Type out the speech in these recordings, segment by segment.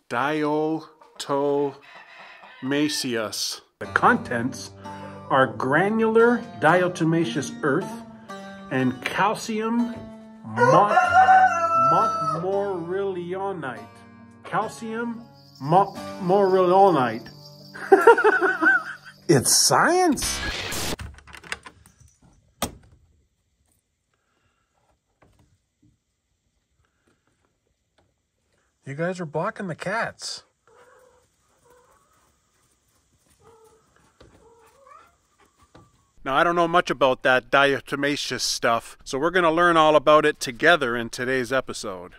Diatomaceous. The contents are granular diatomaceous earth and calcium montmorillonite. Calcium montmorillonite. It's science! You guys are blocking the cats. Now, I don't know much about that diatomaceous stuff, so we're going to learn all about it together in today's episode.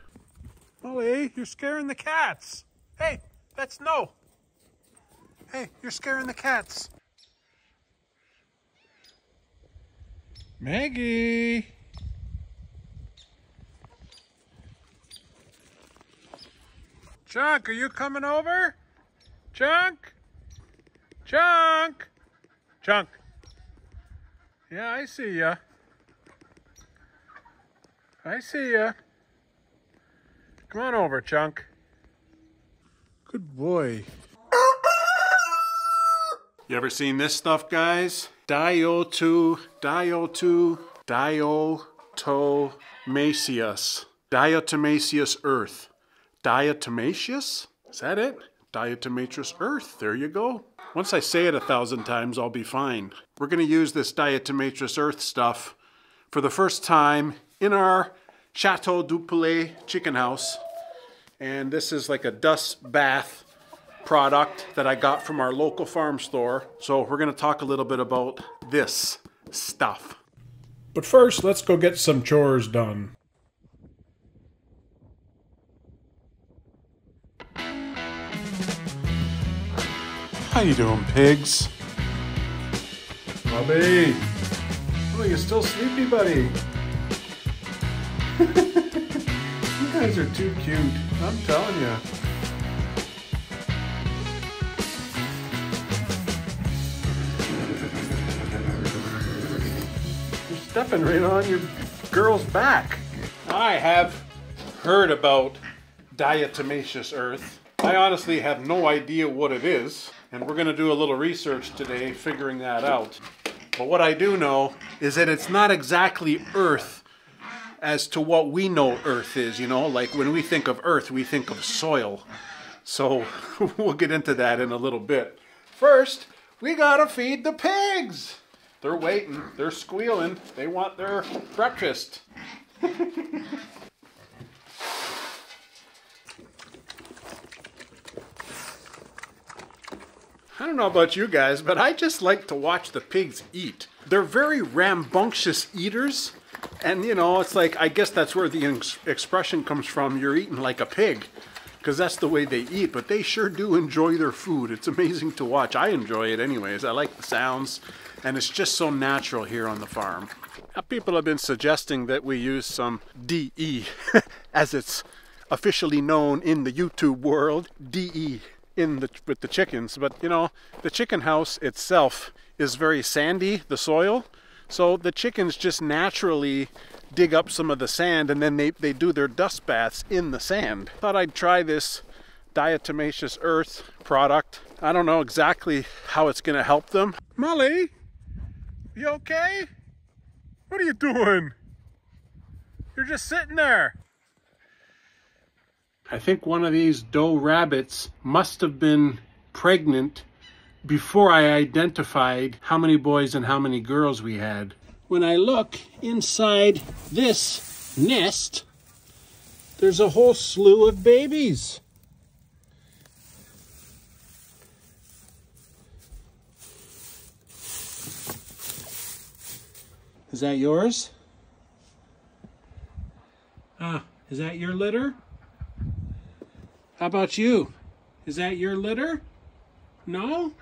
Molly, you're scaring the cats. Hey, that's no. Hey, you're scaring the cats. Maggie. Chunk, are you coming over? Chunk? Chunk? Chunk. Yeah, I see ya. I see ya. Come on over, Chunk. Good boy. You ever seen this stuff, guys? Diatomaceous. Diatomaceous earth. Diatomaceous? Is that it? Diatomaceous earth. There you go. Once I say it 1,000 times, I'll be fine. We're going to use this diatomaceous earth stuff for the first time in our Chateau du Poulet chicken house. And this is like a dust bath product that I got from our local farm store. So we're going to talk a little bit about this stuff. But first, let's go get some chores done. How you doing, pigs? Bubby! Oh, you're still sleepy, buddy. You guys are too cute. I'm telling you. You're stepping right on your girl's back. I have heard about diatomaceous earth. I honestly have no idea what it is. And we're going to do a little research today figuring that out. But what I do know is that it's not exactly earth as to what we know earth is, you know? Like when we think of earth, we think of soil. So we'll get into that in a little bit. First, we got to feed the pigs. They're waiting. They're squealing. They want their breakfast. I don't know about you guys, but I just like to watch the pigs eat. They're very rambunctious eaters. And, you know, it's like, I guess that's where the expression comes from, you're eating like a pig. Because that's the way they eat, but they sure do enjoy their food. It's amazing to watch. I enjoy it anyways. I like the sounds, and it's just so natural here on the farm. Now, people have been suggesting that we use some DE, as it's officially known in the YouTube world, DE. With the chickens, but you know, the chicken house itself is very sandy, the soil, so the chickens just naturally dig up some of the sand and then they do their dust baths in the sand. Thought I'd try this diatomaceous earth product. I don't know exactly how it's gonna help them. Molly, you okay? What are you doing? You're just sitting there. I think one of these doe rabbits must have been pregnant before I identified how many boys and how many girls we had. When I look inside this nest, there's a whole slew of babies. Is that yours? Is that your litter? How about you? Is that your litter? No?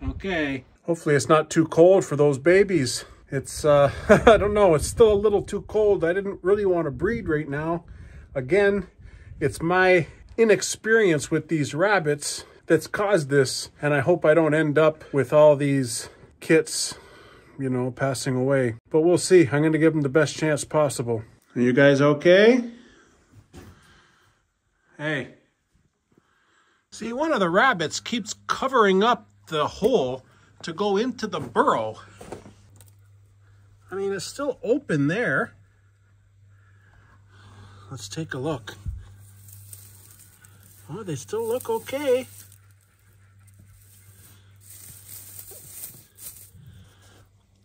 Okay. Hopefully it's not too cold for those babies. It's, I don't know, it's still a little too cold. I didn't really want to breed right now. Again, it's my inexperience with these rabbits that's caused this. And I hope I don't end up with all these kits, you know, passing away. But we'll see. I'm going to give them the best chance possible. Are you guys okay? Hey, See, one of the rabbits keeps covering up the hole to go into the burrow. I mean, it's still open there. Let's take a look. Oh, they still look okay.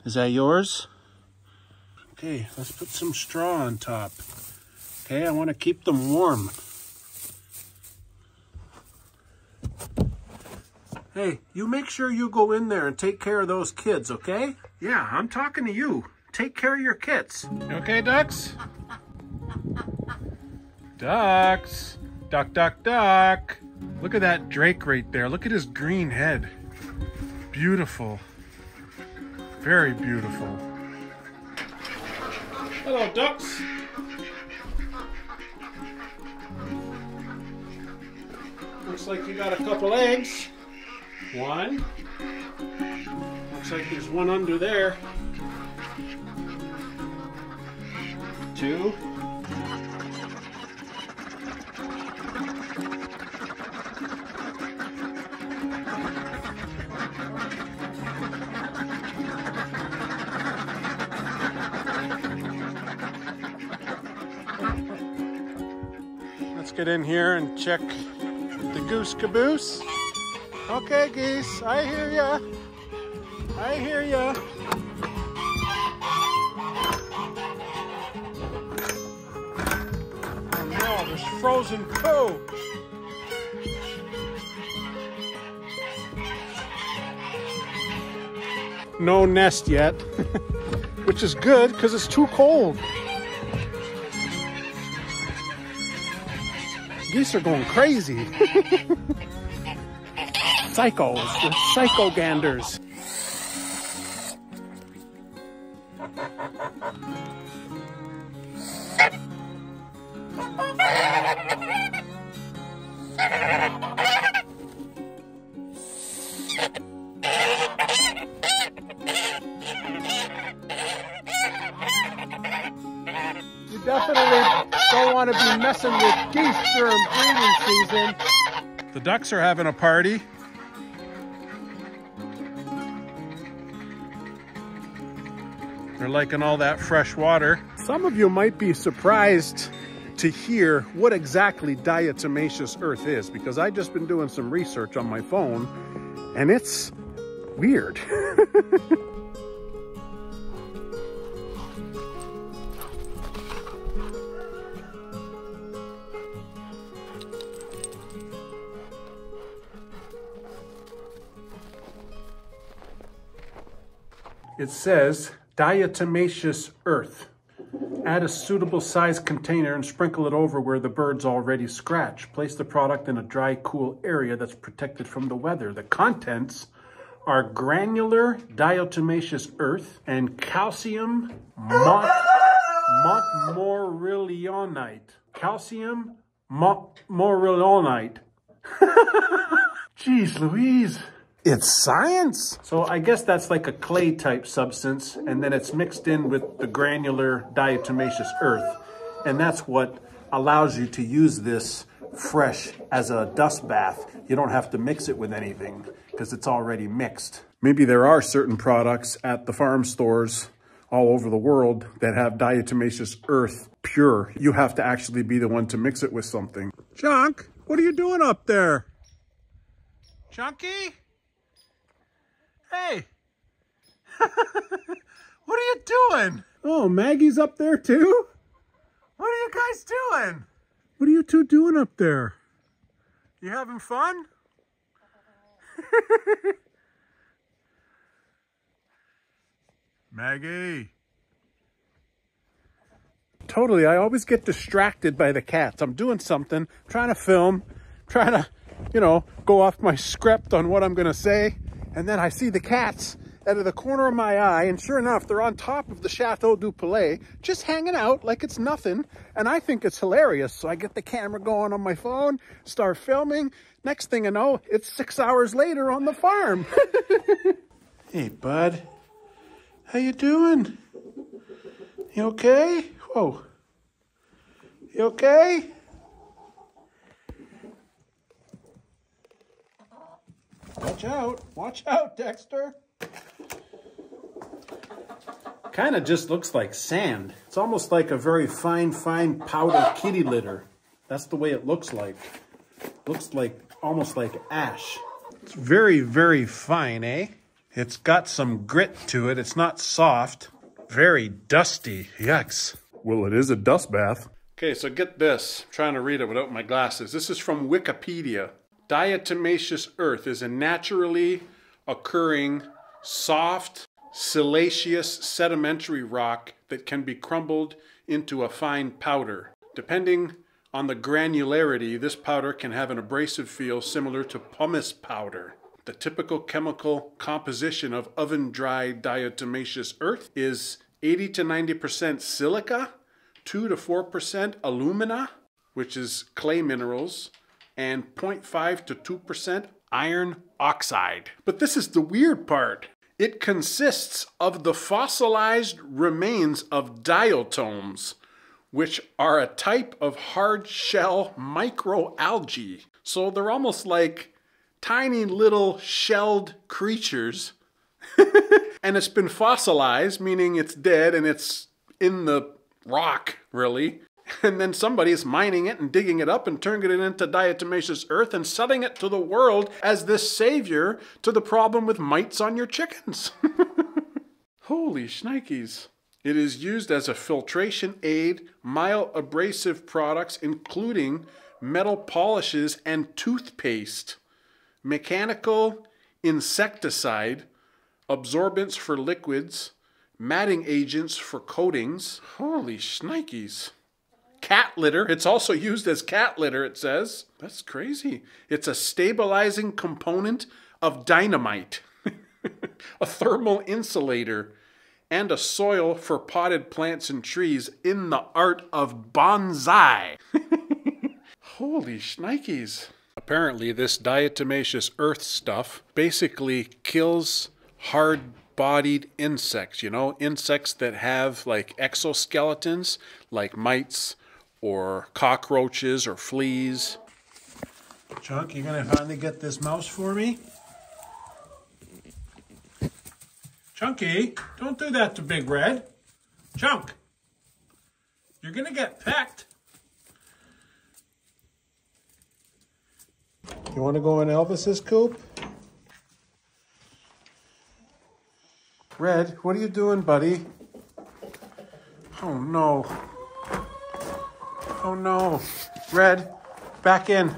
Is that yours? Okay, let's put some straw on top. Okay, I want to keep them warm. Hey, you make sure you go in there and take care of those kids, okay? Yeah, I'm talking to you. Take care of your kids. You okay, ducks? Ducks. Duck, duck, duck. Look at that drake right there. Look at his green head. Beautiful. Very beautiful. Hello, ducks. Looks like you got a couple eggs. One. Looks like there's one under there. Two. Let's get in here and check the goose caboose. Okay, geese, I hear ya. I hear ya. Oh no, there's frozen poo. No nest yet, which is good because it's too cold. Geese are going crazy. Psychos, the psycho ganders. You definitely don't want to be messing with geese during breeding season. The ducks are having a party. They're liking all that fresh water. Some of you might be surprised to hear what exactly diatomaceous earth is, because I've just been doing some research on my phone and it's weird. It says diatomaceous earth. Add a suitable size container and sprinkle it over where the birds already scratch. Place the product in a dry, cool area that's protected from the weather. The contents are granular diatomaceous earth and calcium montmorillonite. Calcium montmorillonite. Jeez Louise. It's science. So I guess that's like a clay type substance, and then it's mixed in with the granular diatomaceous earth. And that's what allows you to use this fresh as a dust bath. You don't have to mix it with anything because it's already mixed. Maybe there are certain products at the farm stores all over the world that have diatomaceous earth pure. You have to actually be the one to mix it with something. Chunk, what are you doing up there? Chunky? Hey, what are you doing? Oh, Maggie's up there too? What are you guys doing? What are you two doing up there? You having fun? Maggie. Totally, I always get distracted by the cats. I'm doing something, trying to film, trying to, you know, go off my script on what I'm going to say. And then I see the cats out of the corner of my eye, and sure enough, they're on top of the Chateau du Palais, just hanging out like it's nothing. And I think it's hilarious. So I get the camera going on my phone, start filming. Next thing I know, it's 6 hours later on the farm. Hey, bud. How you doing? You okay? Whoa. You okay? Watch out, Dexter. Kind of just looks like sand. It's almost like a very fine powder kitty litter. That's the way it looks like. Looks like almost like ash. It's very fine, eh? It's got some grit to it. It's not soft. Very dusty. Yucks. Well, it is a dust bath. Okay, so get this. I'm trying to read it without my glasses. This is from Wikipedia. Diatomaceous earth is a naturally occurring, soft, siliceous sedimentary rock that can be crumbled into a fine powder. Depending on the granularity, this powder can have an abrasive feel similar to pumice powder. The typical chemical composition of oven-dried diatomaceous earth is 80 to 90% silica, 2 to 4% alumina, which is clay minerals, and 0.5 to 2% iron oxide. But this is the weird part. It consists of the fossilized remains of diatoms, which are a type of hard shell microalgae. So they're almost like tiny little shelled creatures. And it's been fossilized, meaning it's dead and it's in the rock, really. And then somebody is mining it and digging it up and turning it into diatomaceous earth and selling it to the world as this savior to the problem with mites on your chickens. Holy shnikes. It is used as a filtration aid, mild abrasive products, including metal polishes and toothpaste, mechanical insecticide, absorbents for liquids, matting agents for coatings. Holy shnikes. Cat litter. It's also used as cat litter, it says. That's crazy. It's a stabilizing component of dynamite, a thermal insulator, and a soil for potted plants and trees in the art of bonsai. Holy shnikes. Apparently, this diatomaceous earth stuff basically kills hard-bodied insects, you know, insects that have like exoskeletons, like mites or cockroaches or fleas. Chunk, you gonna finally get this mouse for me? Chunky, don't do that to Big Red. Chunk, you're gonna get pecked. You wanna go in Elvis's coop? Red, what are you doing, buddy? Oh no. Oh no. Red, back in.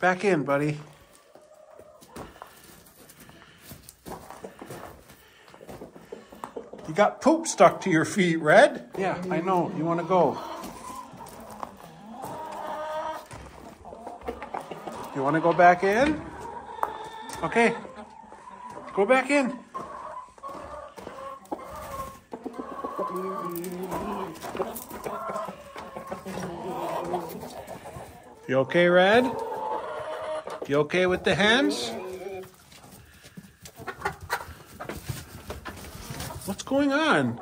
Back in, buddy. You got poop stuck to your feet, Red. Yeah, I know. You want to go. You want to go back in? Okay. Go back in. You okay, Red? You okay with the hens? What's going on?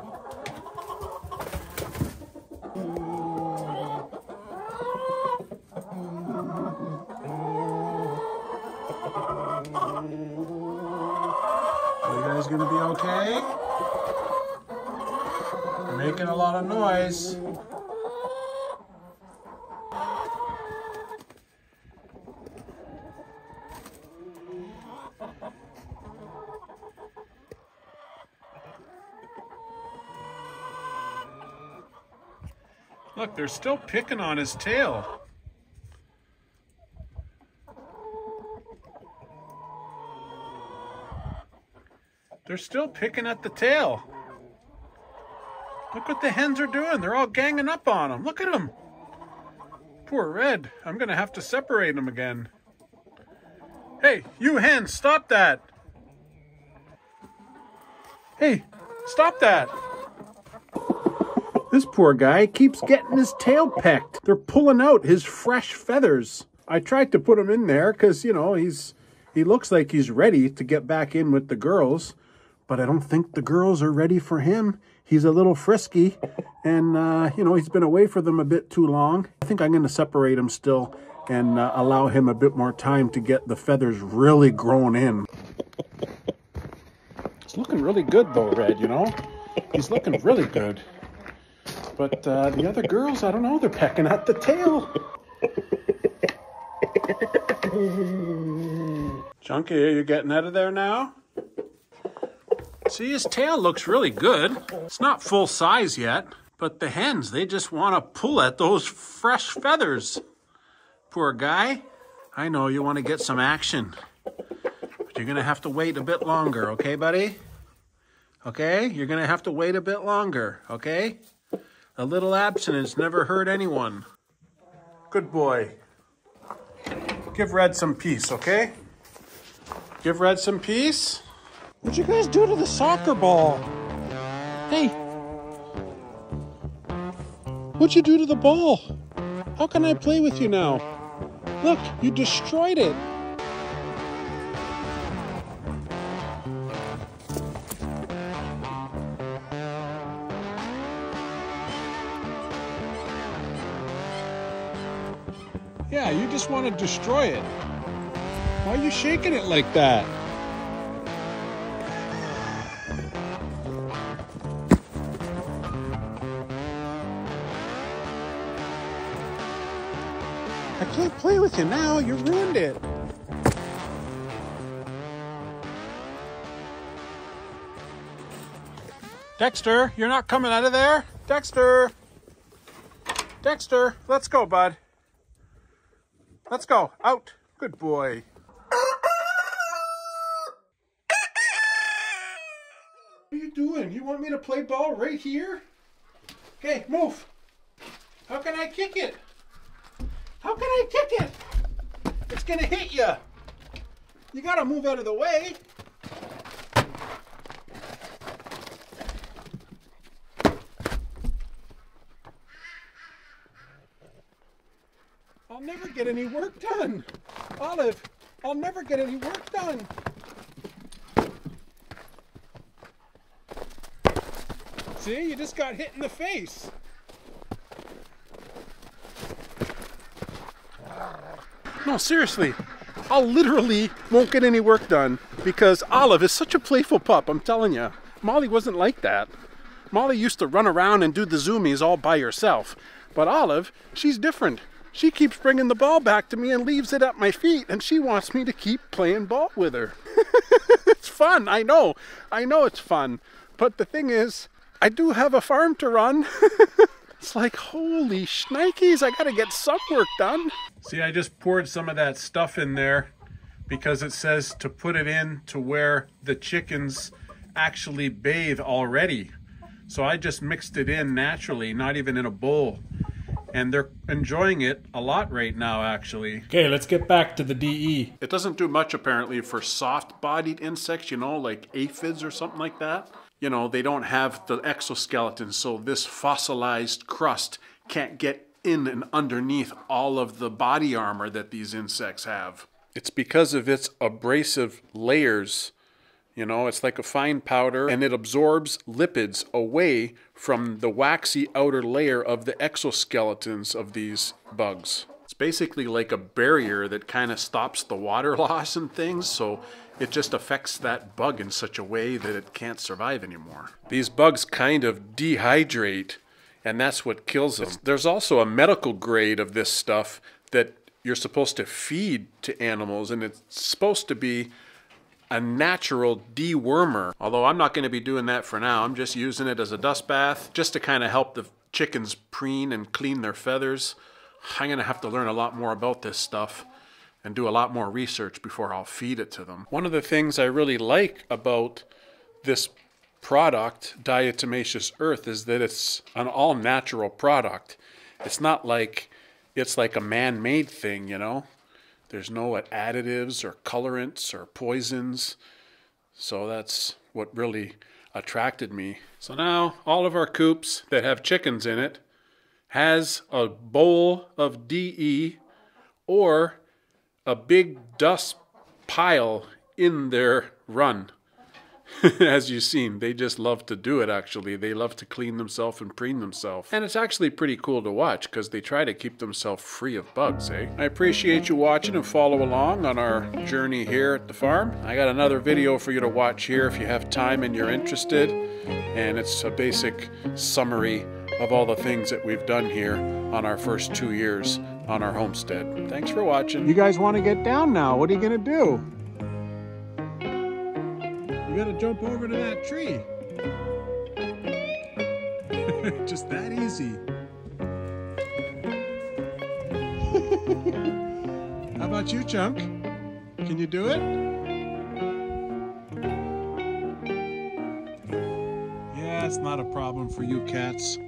Are you guys gonna be okay? You're making a lot of noise. Look, they're still picking on his tail. They're still picking at the tail. Look what the hens are doing. They're all ganging up on him. Look at him. Poor Red. I'm going to have to separate them again. Hey, you hens, stop that. Hey, stop that. This poor guy keeps getting his tail pecked. They're pulling out his fresh feathers. I tried to put him in there because, you know, he looks like he's ready to get back in with the girls, but I don't think the girls are ready for him. He's a little frisky and, you know, he's been away from them a bit too long. I think I'm going to separate him still and allow him a bit more time to get the feathers really grown in. It's looking really good though, Red, you know? He's looking really good. But the other girls, I don't know, they're pecking at the tail. Chunky, are you getting out of there now? See, his tail looks really good. It's not full size yet, but the hens, they just want to pull at those fresh feathers. Poor guy. I know you want to get some action, but you're going to have to wait a bit longer, okay, buddy? Okay? You're going to have to wait a bit longer, okay? A little abstinence never hurt anyone. Good boy. Give Red some peace, okay? Give Red some peace. What'd you guys do to the soccer ball? Hey. What'd you do to the ball? How can I play with you now? Look, you destroyed it. Yeah, you just want to destroy it. Why are you shaking it like that? I can't play with you now. You ruined it. Dexter, you're not coming out of there? Dexter! Dexter, let's go, bud. Let's go. Out. Good boy. What are you doing? You want me to play ball right here? Okay, move. How can I kick it? How can I kick it? It's gonna hit you. You gotta move out of the way. I'll never get any work done. Olive, I'll never get any work done. See, you just got hit in the face. No, seriously, I'll literally won't get any work done because Olive is such a playful pup, I'm telling you. Molly wasn't like that. Molly used to run around and do the zoomies all by herself. But Olive, she's different. She keeps bringing the ball back to me and leaves it at my feet, and she wants me to keep playing ball with her. It's fun, I know it's fun. But the thing is, I do have a farm to run. It's like, holy shnikes, I gotta get some work done. See, I just poured some of that stuff in there because it says to put it in to where the chickens actually bathe already. So I just mixed it in naturally, not even in a bowl. And they're enjoying it a lot right now, actually. Okay, let's get back to the DE. It doesn't do much, apparently, for soft-bodied insects, you know, like aphids or something like that. You know, they don't have the exoskeleton, so this fossilized crust can't get in and underneath all of the body armor that these insects have. It's because of its abrasive layers. You know, it's like a fine powder, and it absorbs lipids away from the waxy outer layer of the exoskeletons of these bugs. It's basically like a barrier that kind of stops the water loss and things, so it just affects that bug in such a way that it can't survive anymore. These bugs kind of dehydrate, and that's what kills them. There's also a medical grade of this stuff that you're supposed to feed to animals, and it's supposed to be a natural dewormer. Although I'm not going to be doing that for now. I'm just using it as a dust bath just to kind of help the chickens preen and clean their feathers. I'm going to have to learn a lot more about this stuff and do a lot more research before I'll feed it to them. One of the things I really like about this product, Diatomaceous Earth, is that it's an all-natural product. It's not like it's like a man-made thing, you know? There's no additives or colorants or poisons. So that's what really attracted me. So now all of our coops that have chickens in it has a bowl of DE or a big dust pile in their run. As you've seen, they just love to do it, actually. They love to clean themselves and preen themselves. And it's actually pretty cool to watch because they try to keep themselves free of bugs, eh? I appreciate you watching and follow along on our journey here at the farm. I got another video for you to watch here if you have time and you're interested. And it's a basic summary of all the things that we've done here on our first 2 years on our homestead. Thanks for watching. You guys want to get down now? What are you going to do? You gotta jump over to that tree. Just that easy. How about you, Chunk? Can you do it? Yeah, it's not a problem for you cats.